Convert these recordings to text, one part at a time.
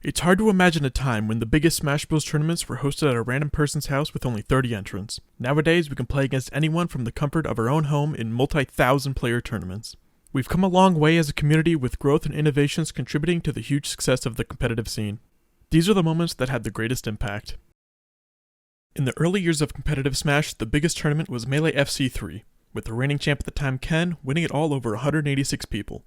It's hard to imagine a time when the biggest Smash Bros. Tournaments were hosted at a random person's house with only 30 entrants. Nowadays, we can play against anyone from the comfort of our own home in multi-thousand player tournaments. We've come a long way as a community with growth and innovations contributing to the huge success of the competitive scene. These are the moments that had the greatest impact. In the early years of competitive Smash, the biggest tournament was Melee FC3, with the reigning champ at the time Ken winning it all over 186 people.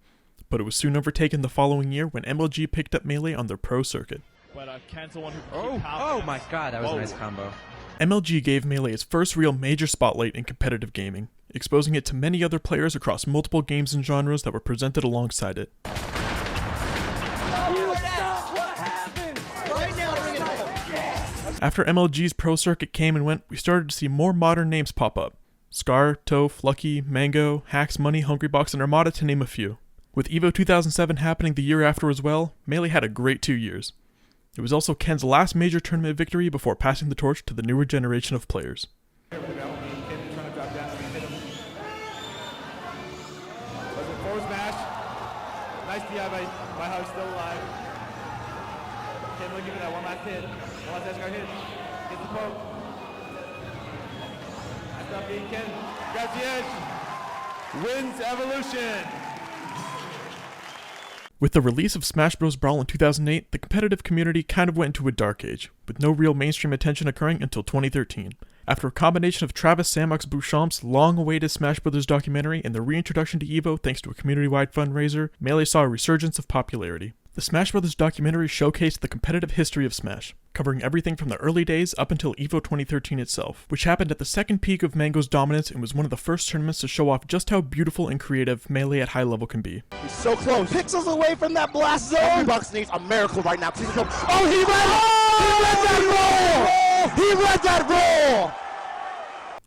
But it was soon overtaken the following year when MLG picked up Melee on their pro circuit. But Ken's the one who oh my god, that was a nice combo. MLG gave Melee its first real major spotlight in competitive gaming, exposing it to many other players across multiple games and genres that were presented alongside it. After MLG's pro circuit came and went, we started to see more modern names pop up. Scar, Toph, Lucky, Mango, Hacks, Money, Hungrybox, and Armada to name a few. With EVO 2007 happening the year after as well, Melee had a great 2 years. It was also Ken's last major tournament victory before passing the torch to the newer generation of players. Nice DI by Hug, still alive. Ken looking for that one last hit. One last Escar hit. Gets the poke. Nice stuff, being Ken. Grabs the edge. Wins Evolution. With the release of Smash Bros. Brawl in 2008, the competitive community kind of went into a dark age, with no real mainstream attention occurring until 2013. After a combination of Travis Samox Beauchamp's long-awaited Smash Bros. Documentary and the reintroduction to EVO thanks to a community-wide fundraiser, Melee saw a resurgence of popularity. The Smash Bros. Documentary showcased the competitive history of Smash, covering everything from the early days up until EVO 2013 itself, which happened at the second peak of Mango's dominance and was one of the first tournaments to show off just how beautiful and creative Melee at high level can be. He's so close. Pixels away from that blast zone. Hungrybox needs a miracle right now. Oh, he read that roll!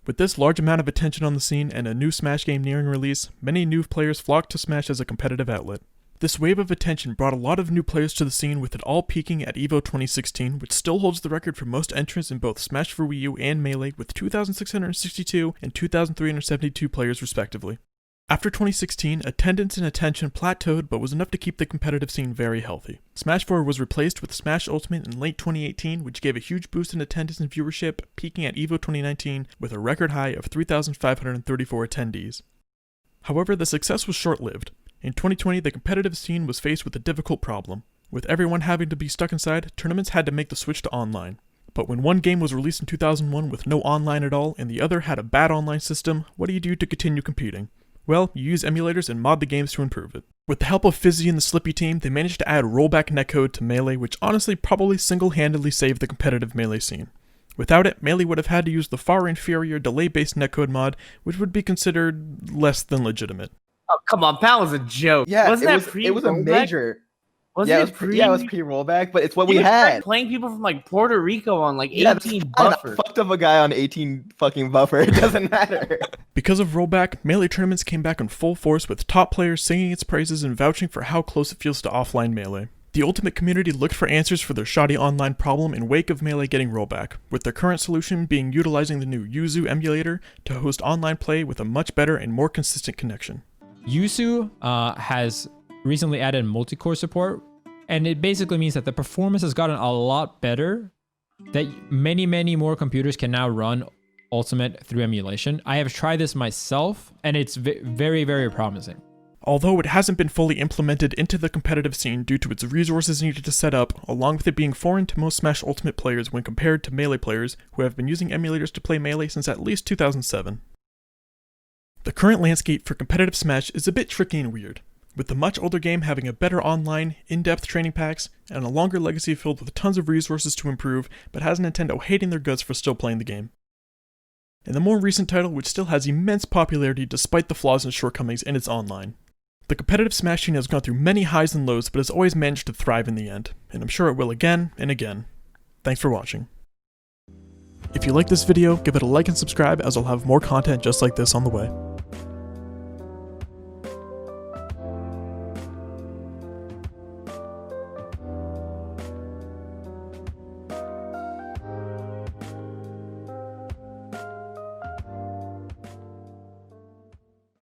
With this large amount of attention on the scene and a new Smash game nearing release, many new players flocked to Smash as a competitive outlet. This wave of attention brought a lot of new players to the scene, with it all peaking at EVO 2016, which still holds the record for most entrants in both Smash for Wii U and Melee, with 2,662 and 2,372 players respectively. After 2016, attendance and attention plateaued but was enough to keep the competitive scene very healthy. Smash 4 was replaced with Smash Ultimate in late 2018, which gave a huge boost in attendance and viewership, peaking at EVO 2019 with a record high of 3,534 attendees. However, the success was short-lived. In 2020, the competitive scene was faced with a difficult problem. With everyone having to be stuck inside, tournaments had to make the switch to online. But when one game was released in 2001 with no online at all and the other had a bad online system, what do you do to continue competing? Well, you use emulators and mod the games to improve it. With the help of Fizzy and the Slippy team, they managed to add rollback netcode to Melee, which honestly probably single-handedly saved the competitive Melee scene. Without it, Melee would have had to use the far inferior delay-based netcode mod, which would be considered less than legitimate. Oh, come on, that was a joke. Yeah, Wasn't it was a major. Was yeah, it it was pre-rollback, but it's what we had. Playing people from like Puerto Rico on like 18 buffer. Fucked up a guy on 18 fucking buffer. It doesn't matter. Because of rollback, Melee tournaments came back in full force with top players singing its praises and vouching for how close it feels to offline Melee. The Ultimate community looked for answers for their shoddy online problem in wake of Melee getting rollback, with their current solution being utilizing the new Yuzu emulator to host online play with a much better and more consistent connection. Yuzu has recently added multi-core support, and it basically means that the performance has gotten a lot better, that many more computers can now run Ultimate through emulation. I have tried this myself, and it's very promising. Although it hasn't been fully implemented into the competitive scene due to its resources needed to set up, along with it being foreign to most Smash Ultimate players when compared to Melee players who have been using emulators to play Melee since at least 2007. The current landscape for competitive Smash is a bit tricky and weird, with the much older game having a better online, in-depth training packs, and a longer legacy filled with tons of resources to improve, but has Nintendo hating their guts for still playing the game. And the more recent title which still has immense popularity despite the flaws and shortcomings in its online. The competitive Smash scene has gone through many highs and lows, but has always managed to thrive in the end, and I'm sure it will again and again. Thanks for watching. If you like this video, give it a like and subscribe, as I'll have more content just like this on the way.